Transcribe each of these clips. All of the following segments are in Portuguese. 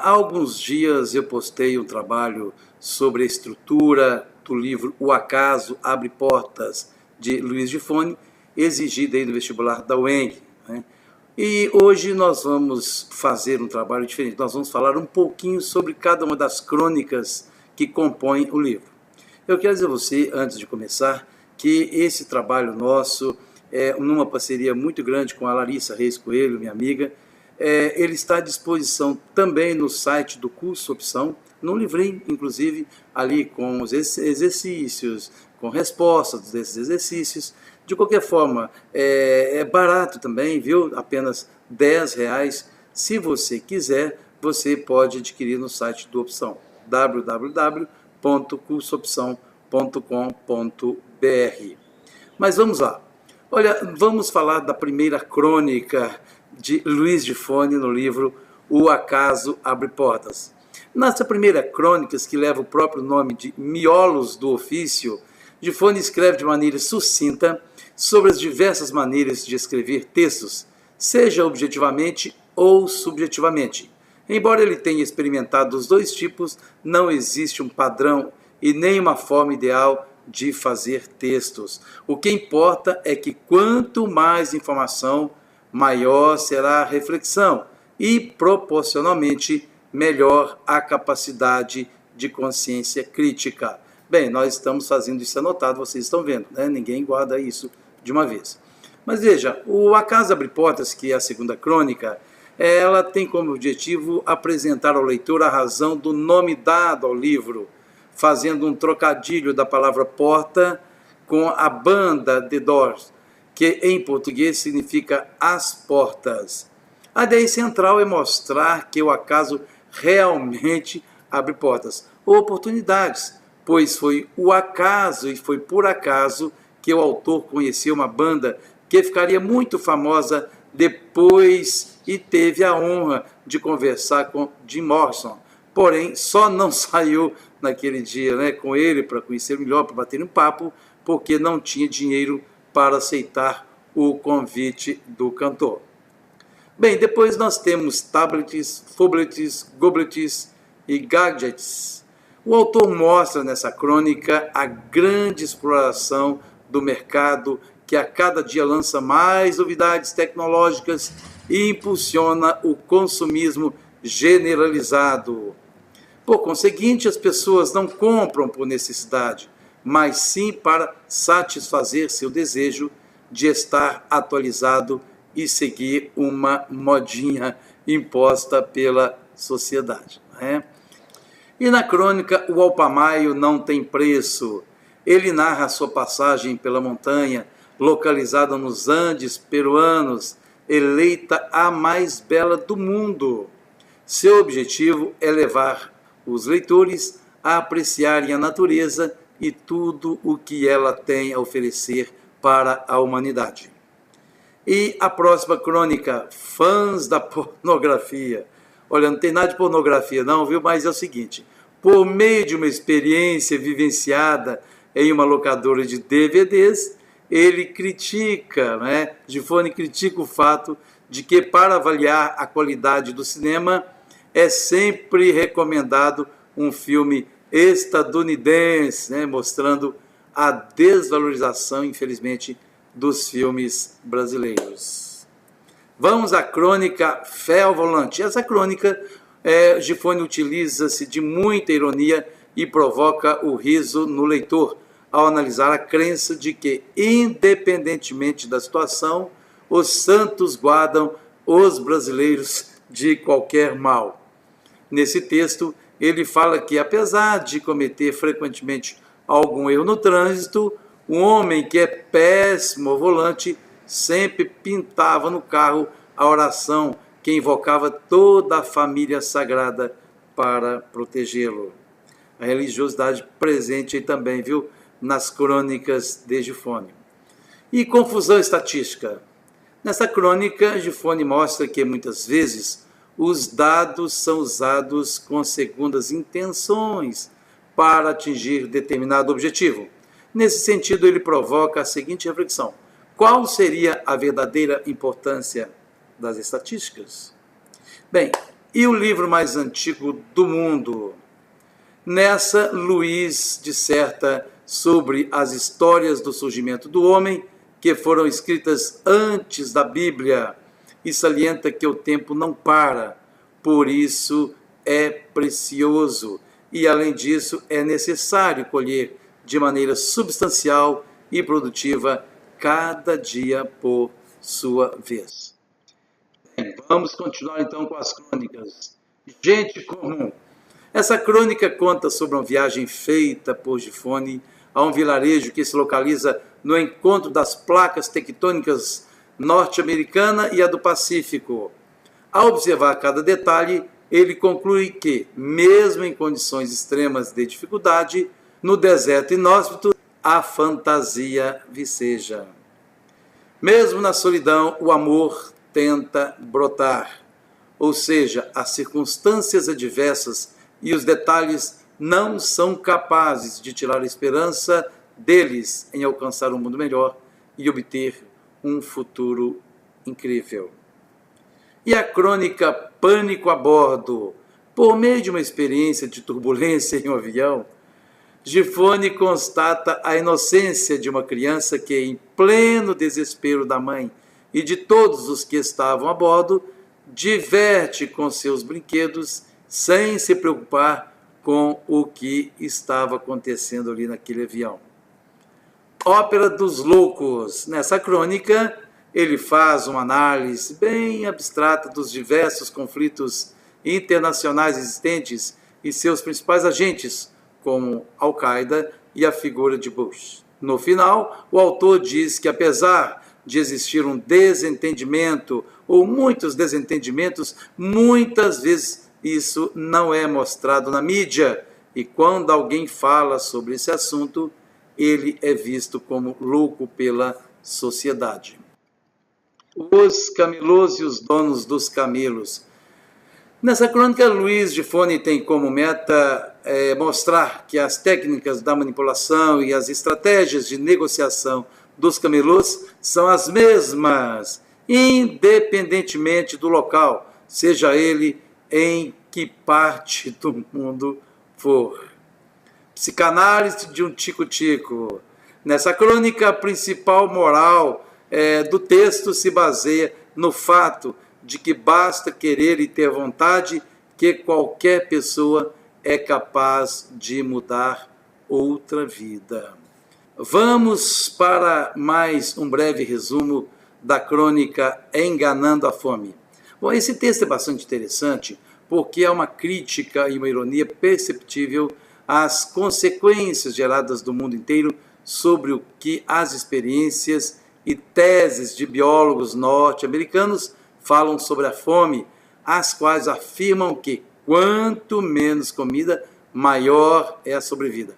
Há alguns dias eu postei um trabalho sobre a estrutura do livro O Acaso Abre Portas, de Luiz Gifone, exigido aí do vestibular da UENG, né? E hoje nós vamos fazer um trabalho diferente. Nós vamos falar um pouquinho sobre cada uma das crônicas que compõem o livro. Eu quero dizer a você, antes de começar, que esse trabalho nosso é numa parceria muito grande com a Larissa Reis Coelho, minha amiga. Ele está à disposição também no site do curso Opção, num livrinho, inclusive, ali com os exercícios, com respostas desses exercícios. De qualquer forma, é barato também, viu? Apenas R$10. Se você quiser, você pode adquirir no site do Opção, www.cursoopção.com.br. Mas vamos lá. Olha, vamos falar da primeira crônica de Luiz Gifone no livro O Acaso Abre Portas. Nessa primeira crônica, que leva o próprio nome de Miolos do Ofício, Gifone escreve de maneira sucinta sobre as diversas maneiras de escrever textos, seja objetivamente ou subjetivamente. Embora ele tenha experimentado os dois tipos, não existe um padrão e nem uma forma ideal de fazer textos. O que importa é que quanto mais informação, maior será a reflexão e, proporcionalmente, melhor a capacidade de consciência crítica. Bem, nós estamos fazendo isso anotado, vocês estão vendo, né? Ninguém guarda isso de uma vez. Mas veja, o Acaso Abre Portas, que é a segunda crônica, ela tem como objetivo apresentar ao leitor a razão do nome dado ao livro, fazendo um trocadilho da palavra porta com a banda The Doors, que em português significa as portas. A ideia central é mostrar que o acaso realmente abre portas, ou oportunidades, pois foi o acaso e foi por acaso que o autor conheceu uma banda que ficaria muito famosa depois e teve a honra de conversar com Jim Morrison. Porém, só não saiu naquele dia, né, com ele para conhecer melhor, para bater um papo, porque não tinha dinheiro para aceitar o convite do cantor. Bem, depois nós temos tablets, phoblets, goblets e gadgets. O autor mostra nessa crônica a grande exploração do mercado que a cada dia lança mais novidades tecnológicas e impulsiona o consumismo generalizado. Por conseguinte, as pessoas não compram por necessidade, mas sim para satisfazer seu desejo de estar atualizado e seguir uma modinha imposta pela sociedade, né? E na crônica, o Alpamayo não tem preço. Ele narra a sua passagem pela montanha, localizada nos Andes peruanos, eleita a mais bela do mundo. Seu objetivo é levar os leitores a apreciarem a natureza e tudo o que ela tem a oferecer para a humanidade. E a próxima crônica, fãs da pornografia. Olha, não tem nada de pornografia não, viu? Mas é o seguinte, por meio de uma experiência vivenciada em uma locadora de DVDs, ele critica, né? Gifone critica o fato de que para avaliar a qualidade do cinema é sempre recomendado um filme estadunidense, né? Mostrando a desvalorização, infelizmente, dos filmes brasileiros. Vamos à crônica Fé ao Volante. Essa crônica, Gifone utiliza-se de muita ironia e provoca o riso no leitor, ao analisar a crença de que, independentemente da situação, os santos guardam os brasileiros de qualquer mal. Nesse texto, ele fala que, apesar de cometer frequentemente algum erro no trânsito, um homem que é péssimo ao volante sempre pintava no carro a oração que invocava toda a família sagrada para protegê-lo. A religiosidade presente aí também, viu? Nas crônicas de Gifone. E confusão estatística. Nessa crônica, Gifone mostra que muitas vezes os dados são usados com segundas intenções para atingir determinado objetivo. Nesse sentido, ele provoca a seguinte reflexão: qual seria a verdadeira importância das estatísticas? Bem, e o livro mais antigo do mundo. Nessa, Luís disserta sobre as histórias do surgimento do homem que foram escritas antes da Bíblia e salienta que o tempo não para, por isso é precioso e, além disso, é necessário colher de maneira substancial e produtiva cada dia por sua vez. Bem, vamos continuar então com as crônicas. Gente comum. Essa crônica conta sobre uma viagem feita por Gifone a um vilarejo que se localiza no encontro das placas tectônicas norte-americana e a do Pacífico. Ao observar cada detalhe, ele conclui que, mesmo em condições extremas de dificuldade, no deserto inóspito, a fantasia viceja. Mesmo na solidão, o amor tenta brotar, ou seja, as circunstâncias adversas e os detalhes não são capazes de tirar a esperança deles em alcançar um mundo melhor e obter um futuro incrível. E a crônica Pânico a Bordo, por meio de uma experiência de turbulência em um avião, Gifone constata a inocência de uma criança que, em pleno desespero da mãe e de todos os que estavam a bordo, diverte com seus brinquedos sem se preocupar com o que estava acontecendo ali naquele avião. Ópera dos Loucos. Nessa crônica, ele faz uma análise bem abstrata dos diversos conflitos internacionais existentes e seus principais agentes, como Al-Qaeda e a figura de Bush. No final, o autor diz que, apesar de existir um desentendimento ou muitos desentendimentos, muitas vezes isso não é mostrado na mídia, e quando alguém fala sobre esse assunto, ele é visto como louco pela sociedade. Os camelôs e os donos dos camelos. Nessa crônica, Luís Gifone tem como meta mostrar que as técnicas da manipulação e as estratégias de negociação dos camelôs são as mesmas, independentemente do local, seja ele em que parte do mundo for. Psicanálise de um tico-tico. Nessa crônica, a principal moral do texto se baseia no fato de que basta querer e ter vontade que qualquer pessoa é capaz de mudar outra vida. Vamos para mais um breve resumo da crônica Enganando a Fome. Bom, esse texto é bastante interessante porque é uma crítica e uma ironia perceptível às consequências geradas do mundo inteiro sobre o que as experiências e teses de biólogos norte-americanos falam sobre a fome, as quais afirmam que quanto menos comida, maior é a sobrevida.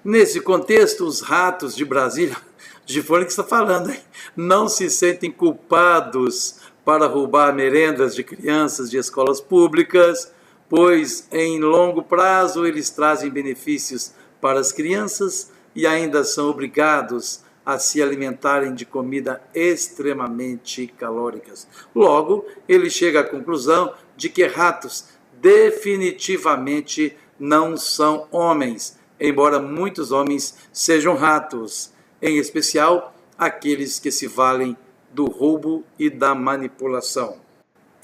Nesse contexto, os ratos de Brasília, Gifone que está falando, hein? Não se sentem culpados para roubar merendas de crianças de escolas públicas, pois em longo prazo eles trazem benefícios para as crianças e ainda são obrigados a se alimentarem de comida extremamente calóricas. Logo, ele chega à conclusão de que ratos definitivamente não são homens, embora muitos homens sejam ratos, em especial aqueles que se valem do roubo e da manipulação.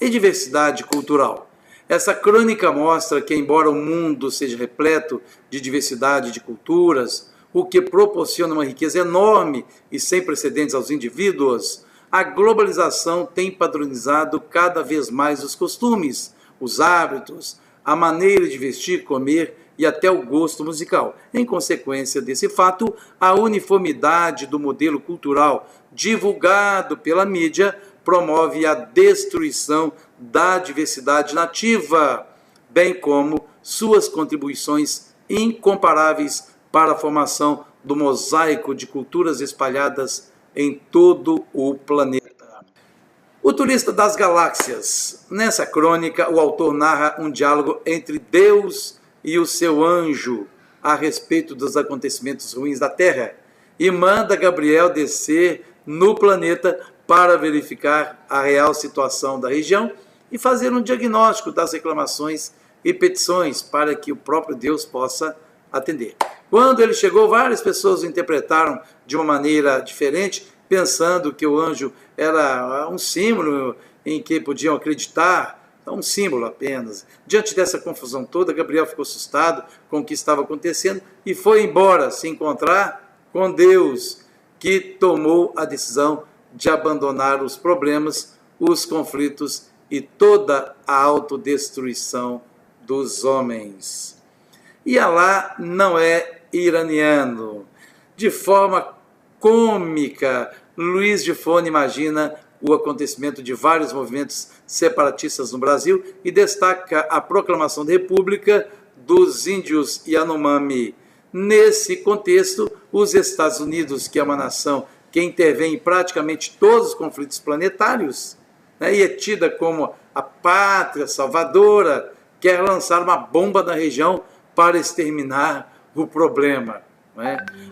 E diversidade cultural. Essa crônica mostra que, embora o mundo seja repleto de diversidade de culturas, o que proporciona uma riqueza enorme e sem precedentes aos indivíduos, a globalização tem padronizado cada vez mais os costumes, os hábitos, a maneira de vestir, comer e até o gosto musical. Em consequência desse fato, a uniformidade do modelo cultural divulgado pela mídia promove a destruição da diversidade nativa, bem como suas contribuições incomparáveis para a formação do mosaico de culturas espalhadas em todo o planeta. O Turista das Galáxias. Nessa crônica, o autor narra um diálogo entre Deus e o seu anjo a respeito dos acontecimentos ruins da Terra e manda Gabriel descer no planeta para verificar a real situação da região e fazer um diagnóstico das reclamações e petições para que o próprio Deus possa atender. Quando ele chegou, várias pessoas o interpretaram de uma maneira diferente, pensando que o anjo era um símbolo em que podiam acreditar, um símbolo apenas. Diante dessa confusão toda, Gabriel ficou assustado com o que estava acontecendo e foi embora se encontrar com Deus, que tomou a decisão de abandonar os problemas, os conflitos e toda a autodestruição dos homens. E Alá não é iraniano. De forma cômica, Luiz de Fone imagina o acontecimento de vários movimentos separatistas no Brasil e destaca a proclamação da República dos Índios Yanomami. Nesse contexto, os Estados Unidos, que é uma nação que intervém em praticamente todos os conflitos planetários, e é tida como a pátria salvadora, quer lançar uma bomba na região para exterminar o problema.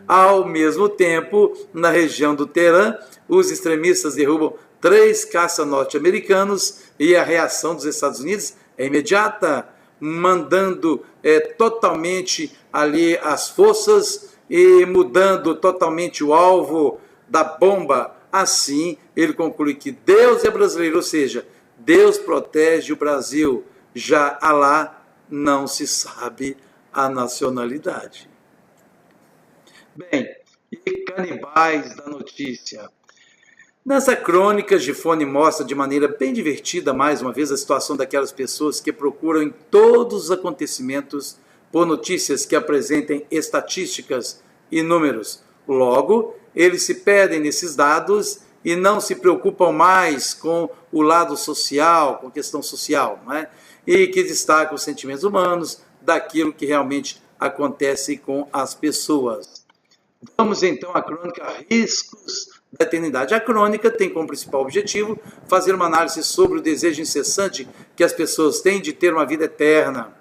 Ao mesmo tempo, na região do Teherã, os extremistas derrubam 3 caças norte-americanos e a reação dos Estados Unidos é imediata, mandando totalmente ali as forças e mudando totalmente o alvo da bomba. Assim, ele conclui que Deus é brasileiro, ou seja, Deus protege o Brasil, já Alá não se sabe a nacionalidade. Bem, e canibais da notícia. Nessa crônica, Gifone mostra de maneira bem divertida, mais uma vez, a situação daquelas pessoas que procuram em todos os acontecimentos por notícias que apresentem estatísticas e números. Logo, eles se perdem nesses dados e não se preocupam mais com o lado social, com a questão social, e que destacam os sentimentos humanos, daquilo que realmente acontece com as pessoas. Vamos então à crônica Riscos da Eternidade. A crônica tem como principal objetivo fazer uma análise sobre o desejo incessante que as pessoas têm de ter uma vida eterna.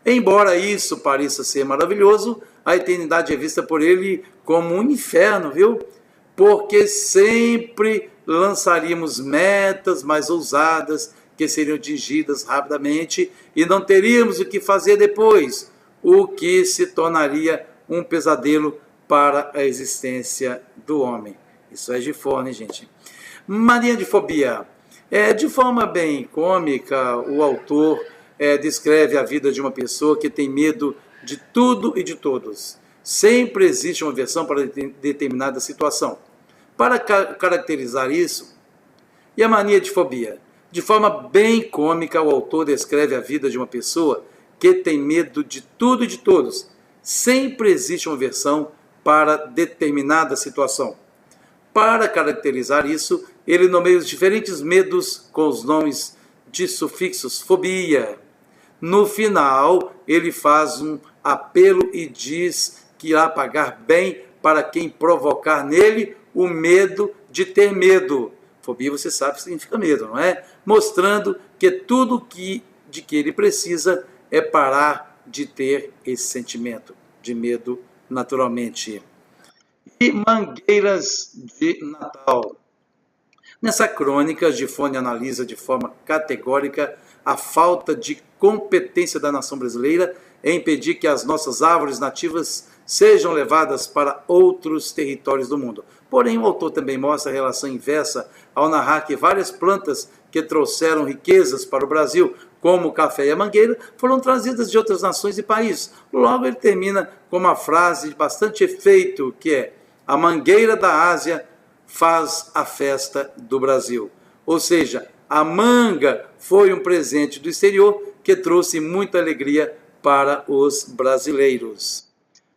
Embora isso pareça ser maravilhoso, a eternidade é vista por ele como um inferno, viu? Porque sempre lançaríamos metas mais ousadas que seriam atingidas rapidamente e não teríamos o que fazer depois, o que se tornaria um pesadelo para a existência do homem. Isso é Gifone, gente. Mania de fobia. De forma bem cômica, o autor descreve a vida de uma pessoa que tem medo de tudo e de todos. Sempre existe uma versão para determinada situação. Para caracterizar isso, e a mania de fobia? De forma bem cômica, o autor descreve a vida de uma pessoa que tem medo de tudo e de todos. Sempre existe uma versão para determinada situação. Para caracterizar isso, ele nomeia os diferentes medos com os nomes de sufixos fobia. No final, ele faz um apelo e diz que irá pagar bem para quem provocar nele o medo de ter medo. Fobia, você sabe que significa medo, não é? Mostrando que tudo de que ele precisa é parar de ter esse sentimento de medo naturalmente. E mangueiras de Natal. Nessa crônica, Gifone analisa de forma categórica a falta de competência da nação brasileira em impedir que as nossas árvores nativas sejam levadas para outros territórios do mundo. Porém, o autor também mostra a relação inversa ao narrar que várias plantas que trouxeram riquezas para o Brasil, como o café e a mangueira, foram trazidas de outras nações e países. Logo, ele termina com uma frase de bastante efeito, que é: a mangueira da Ásia faz a festa do Brasil. Ou seja, a manga foi um presente do exterior que trouxe muita alegria para os brasileiros.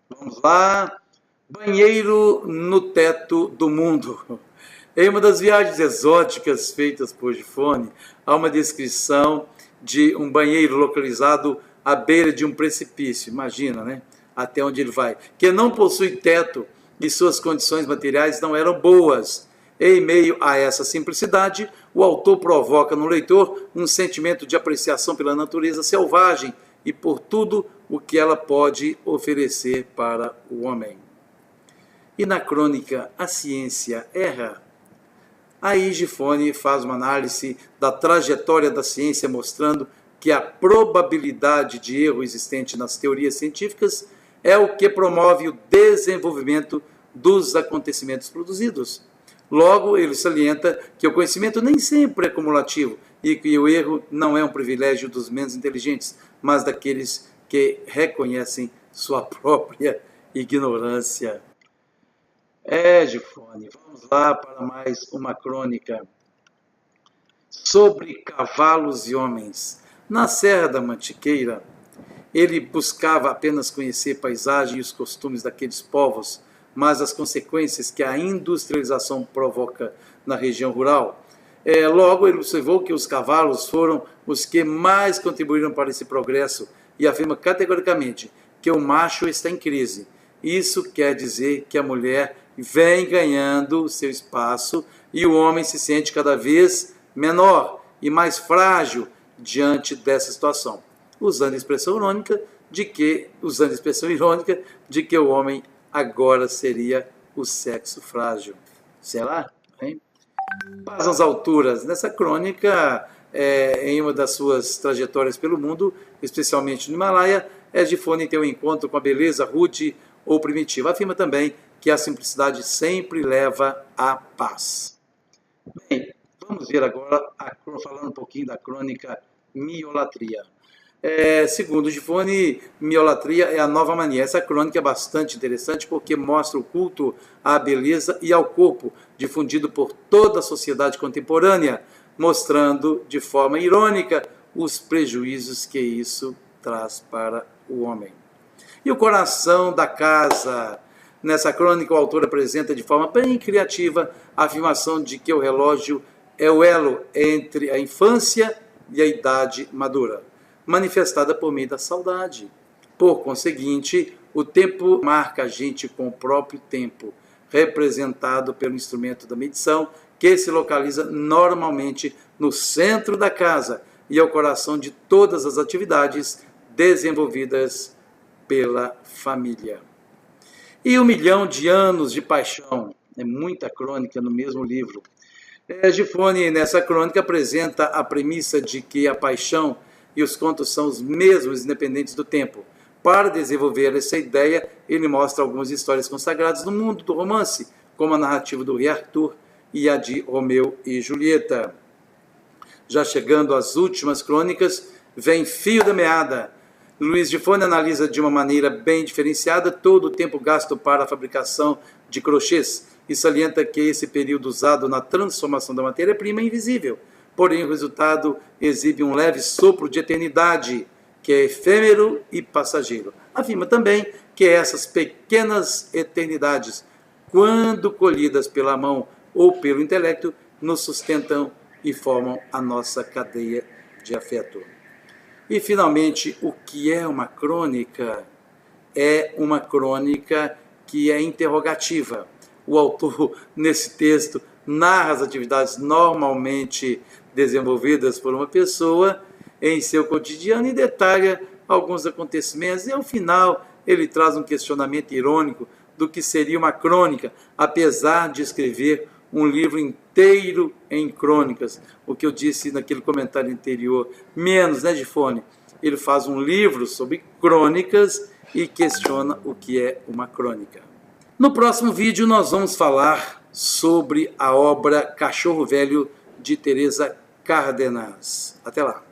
Vamos lá. Banheiro no teto do mundo. Em uma das viagens exóticas feitas por Gifone, há uma descrição de um banheiro localizado à beira de um precipício. Imagina, até onde ele vai. Que não possui teto e suas condições materiais não eram boas. Em meio a essa simplicidade, o autor provoca no leitor um sentimento de apreciação pela natureza selvagem e por tudo o que ela pode oferecer para o homem. E na crônica A Ciência Erra, Aí Gifone faz uma análise da trajetória da ciência, mostrando que a probabilidade de erro existente nas teorias científicas é o que promove o desenvolvimento dos acontecimentos produzidos. Logo, ele salienta que o conhecimento nem sempre é cumulativo e que o erro não é um privilégio dos menos inteligentes, mas daqueles que reconhecem sua própria ignorância. Gifone, vamos lá para mais uma crônica sobre cavalos e homens. Na Serra da Mantiqueira, ele buscava apenas conhecer a paisagem e os costumes daqueles povos, mas as consequências que a industrialização provoca na região rural. Logo, ele observou que os cavalos foram os que mais contribuíram para esse progresso e afirma categoricamente que o macho está em crise. Isso quer dizer que a mulher vem ganhando seu espaço e o homem se sente cada vez menor e mais frágil diante dessa situação, usando a expressão irônica de que o homem agora seria o sexo frágil. Será? Hein? Paz nas alturas. Nessa crônica, em uma das suas trajetórias pelo mundo, especialmente no Himalaia, Gifone tem um encontro com a beleza rude ou primitiva. Afirma também que a simplicidade sempre leva à paz. Bem, vamos ver agora, falando um pouquinho da crônica Miolatria. Segundo Gifone, Miolatria é a nova mania. Essa crônica é bastante interessante porque mostra o culto à beleza e ao corpo, difundido por toda a sociedade contemporânea, mostrando de forma irônica os prejuízos que isso traz para o homem. E o coração da casa. Nessa crônica, o autor apresenta de forma bem criativa a afirmação de que o relógio é o elo entre a infância e a idade madura, manifestada por meio da saudade. Por conseguinte, o tempo marca a gente com o próprio tempo, representado pelo instrumento da medição, que se localiza normalmente no centro da casa e é o coração de todas as atividades desenvolvidas pela família. E 1 milhão de anos de paixão, é muita crônica no mesmo livro. Gifone, nessa crônica, apresenta a premissa de que a paixão e os contos são os mesmos, independentes do tempo. Para desenvolver essa ideia, ele mostra algumas histórias consagradas no mundo do romance, como a narrativa do Rei Arthur e a de Romeu e Julieta. Já chegando às últimas crônicas, vem Fio da Meada. Luiz Gifone analisa de uma maneira bem diferenciada todo o tempo gasto para a fabricação de crochês e salienta que esse período usado na transformação da matéria-prima é invisível. Porém, o resultado exibe um leve sopro de eternidade, que é efêmero e passageiro. Afirma também que essas pequenas eternidades, quando colhidas pela mão ou pelo intelecto, nos sustentam e formam a nossa cadeia de afeto. E, finalmente, o que é uma crônica? É uma crônica que é interrogativa. O autor, nesse texto, narra as atividades normalmente desenvolvidas por uma pessoa em seu cotidiano e detalha alguns acontecimentos. E, ao final, ele traz um questionamento irônico do que seria uma crônica, apesar de escrever um livro inteiro em crônicas. O que eu disse naquele comentário anterior, menos, né, Gifone? Ele faz um livro sobre crônicas e questiona o que é uma crônica. No próximo vídeo nós vamos falar sobre a obra Cachorro Velho de Teresa Cárdenas. Até lá!